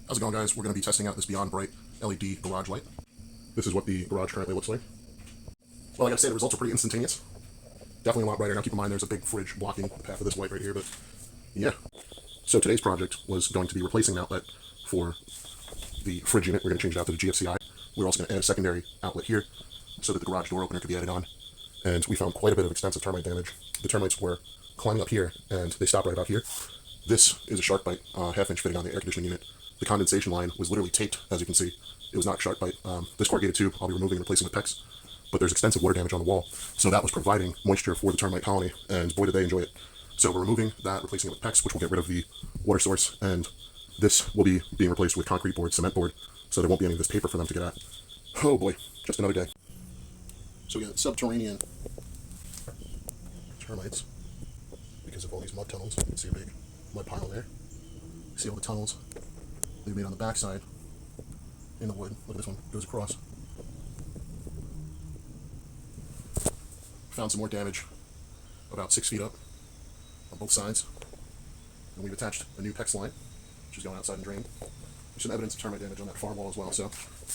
How's it going, guys? We're going to be testing out this Beyond Bright LED garage light. This is what the garage currently looks like. Well, I gotta say, the results are pretty instantaneous. Definitely a lot brighter. Now keep in mind there's a big fridge blocking the path of this light right here, but yeah. So today's project was going to be replacing an outlet for the fridge unit. We're going to change it out to the GFCI. We're also going to add a secondary outlet here so that the garage door opener could be added on. And we found quite a bit of extensive termite damage. The termites were climbing up here, and they stopped right about here. This is a shark bite half-inch fitting on the air conditioning unit. The condensation line was literally taped, as you can see. It was not a shark bite. This corrugated tube I'll be removing and replacing with PEX, but there's extensive water damage on the wall, so that was providing moisture for the termite colony, and boy did they enjoy it. So we're removing that, replacing it with PEX, which will get rid of the water source, and this will be being replaced with concrete board, cement board, so there won't be any of this paper for them to get at. Oh boy, just another day. So we got subterranean termites because of all these mud tunnels. You can see a big mud pile there. You see all the tunnels they've made on the backside in the wood. Look at this one, goes across. Found some more damage about 6 feet up on both sides. And we've attached a new PEX line, which is going outside and drained. There's some evidence of termite damage on that far wall as well, so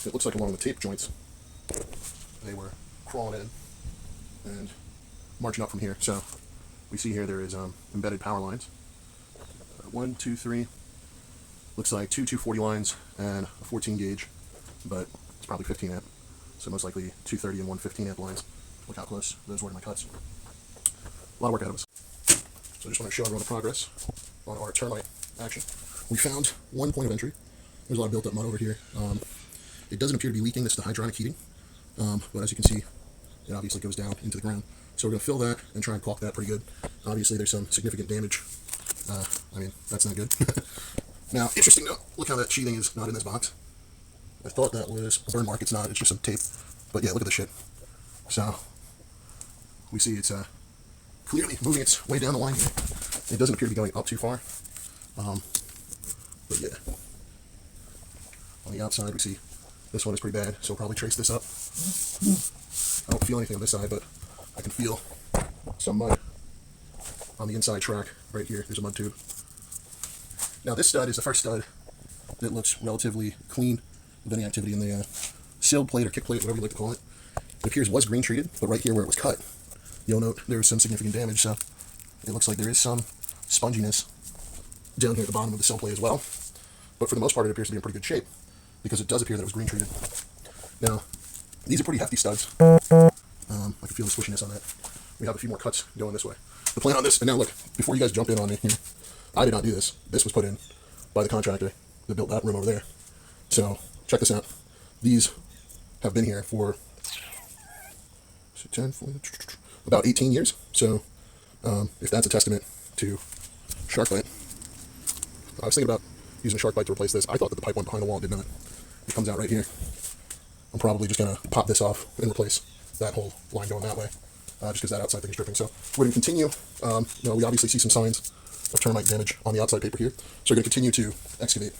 it looks like along the tape joints, they were crawling in and marching up from here. So we see here there is embedded power lines. 1, 2, 3. Looks like two 240 lines and a 14 gauge, but it's probably 15 amp. So most likely 230 and one 15 amp lines. Look how close those were to my cuts. A lot of work ahead of us. So I just want to show everyone the progress on our termite action. We found one point of entry. There's a lot of built up mud over here. It doesn't appear to be leaking. This is the hydronic heating. But as you can see, it obviously goes down into the ground. So we're going to fill that and try and caulk that pretty good. Obviously there's some significant damage. I mean, that's not good. Now, interesting note, look how that sheathing is not in this box. I thought that was a burn mark. It's not. It's just some tape. But yeah, look at the shit. So we see it's clearly moving its way down the line here. It doesn't appear to be going up too far. But yeah. On the outside, we see this one is pretty bad, so we'll probably trace this up. I don't feel anything on this side, but I can feel some mud on the inside track right here. There's a mud tube. Now this stud is the first stud that looks relatively clean of any activity in the sill plate or kick plate, whatever you like to call it. It appears it was green treated, but right here where it was cut, you'll note there was some significant damage, so it looks like there is some sponginess down here at the bottom of the sill plate as well. But for the most part, it appears to be in pretty good shape, because it does appear that it was green treated. Now, these are pretty hefty studs. I can feel the squishiness on that. We have a few more cuts going this way. The plan on this, and now look, before you guys jump in on me here, I did not do this. This was put in by the contractor that built that room over there. So, check this out. These have been here for 10, 14, about 18 years. So, if that's a testament to shark bite, I was thinking about using a shark bite to replace this. I thought that the pipe went behind the wall. It did not. It comes out right here. I'm probably just going to pop this off and replace that whole line going that way, just because that outside thing is dripping. So we're going to continue. We obviously see some signs of termite damage on the outside paper here. So we're going to continue to excavate.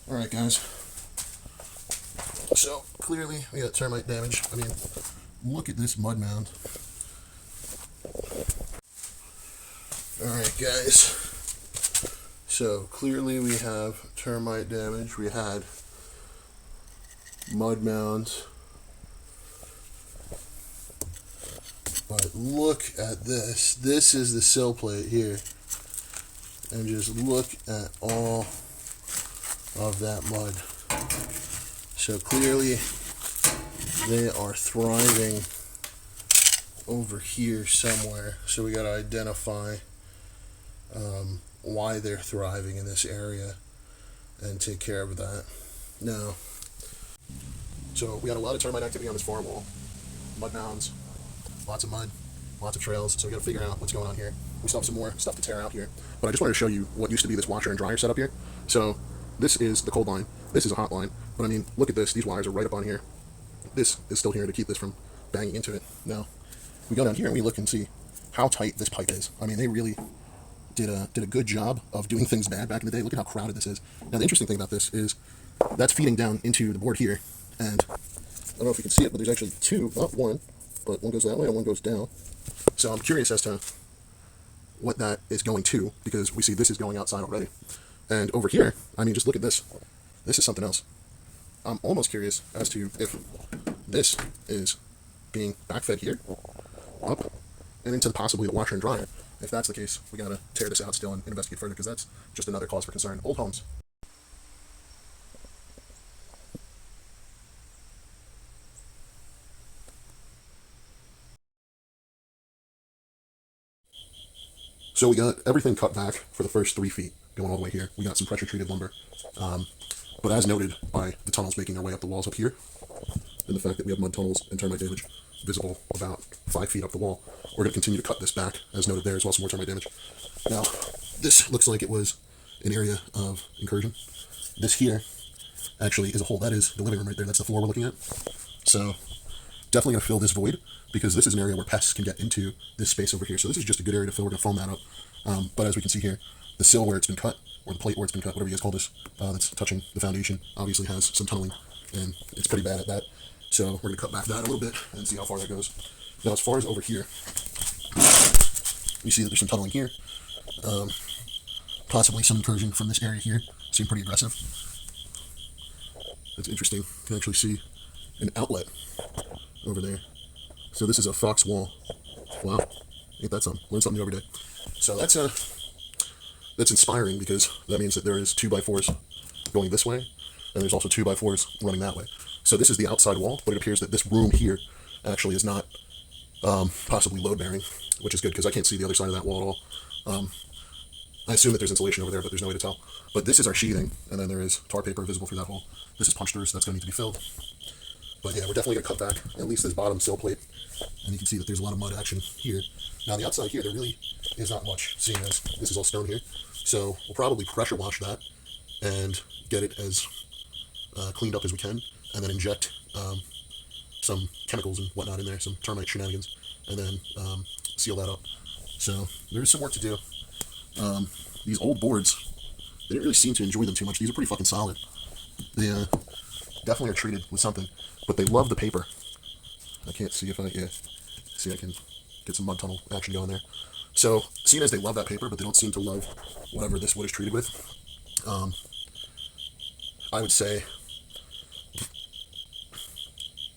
Alright guys, so clearly we got termite damage. I mean, look at this mud mound. Alright guys, so clearly we have termite damage. We had mud mounds. But look at this. This is the sill plate here. and just look at all of that mud. So clearly they are thriving over here somewhere. So we got to identify why they're thriving in this area and take care of that. Now, so we had a lot of termite activity on this far wall. Mud mounds, lots of mud, lots of trails. So we got to figure out what's going on here. We still have some more stuff to tear out here. But I just wanted to show you what used to be this washer and dryer setup here. So this is the cold line. This is a hot line. But I mean, look at this. These wires are right up on here. This is still here to keep this from banging into it. Now, we go down here and we look and see how tight this pipe is. I mean, they really did a good job of doing things bad back in the day. Look at how crowded this is. Now, the interesting thing about this is that's feeding down into the board here. And I don't know if you can see it, but there's actually two, not one, but one goes that way and one goes down. So I'm curious as to what that is going to, because we see this is going outside already. And over here, I mean, just look at this. This is something else. I'm almost curious as to if this is being backfed here, up, and into possibly the washer and dryer. If that's the case, we gotta tear this out still and investigate further, because that's just another cause for concern. Old homes. So we got everything cut back for the first 3 feet, going all the way here. We got some pressure-treated lumber. But as noted by the tunnels making their way up the walls up here, and the fact that we have mud tunnels and termite damage visible about 5 feet up the wall, we're going to continue to cut this back, as noted there, as well as some more termite damage. Now, this looks like it was an area of incursion. This here actually is a hole. That is the living room right there. That's the floor we're looking at. So definitely going to fill this void, because this is an area where pests can get into this space over here. So this is just a good area to fill. We're going to foam that up. But as we can see here, the sill where it's been cut, or the plate where it's been cut, whatever you guys call this, that's touching the foundation, obviously has some tunneling, and it's pretty bad at that. So we're going to cut back that a little bit and see how far that goes. Now, as far as over here, you see that there's some tunneling here. Possibly some incursion from this area here. Seem pretty aggressive. That's interesting. You can actually see an outlet over there. So this is a fox wall. Wow. Ain't that something? Learn something new every day. So that's inspiring, because that means that there is 2x4s going this way, and there's also 2x4s running that way. So this is the outside wall, but it appears that this room here actually is not possibly load bearing, which is good, because I can't see the other side of that wall at all. I assume that there's insulation over there, but there's no way to tell. But this is our sheathing, and then there is tar paper visible through that hole. This is punched through, so that's going to need to be filled. But yeah, we're definitely going to cut back at least this bottom sill plate, and you can see that there's a lot of mud action here. Now, on the outside here, there really is not much, seeing as this is all stone here. So we'll probably pressure wash that and get it as cleaned up as we can, and then inject some chemicals and whatnot in there, some termite shenanigans, and then seal that up. So there's some work to do. These old boards, they didn't really seem to enjoy them too much. These are pretty fucking solid. They definitely are treated with something, but they love the paper. I can't see if I can get some mud tunnel action going there. So, seeing as they love that paper, but they don't seem to love whatever this wood is treated with, I would say,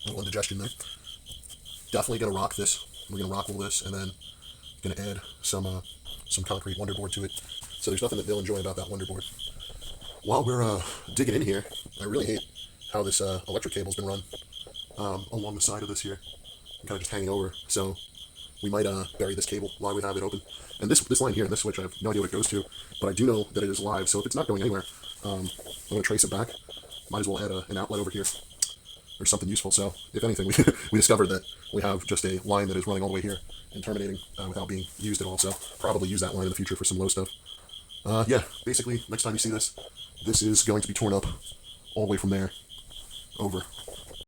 a little indigestion there. Definitely gonna rock this. We're gonna rock all this, and then gonna add some concrete wonderboard to it. So there's nothing that they'll enjoy about that wonderboard. While we're digging in here, I really hate how this electric cable's been run along the side of this here, kind of just hanging over. So we might bury this cable while we have it open. And this line here, and this switch, I have no idea what it goes to, but I do know that it is live. So if it's not going anywhere, I'm going to trace it back. Might as well add an outlet over here or something useful. So if anything, we discovered that we have just a line that is running all the way here and terminating without being used at all. So probably use that line in the future for some low stuff. Yeah, basically, next time you see this, this is going to be torn up all the way from there over.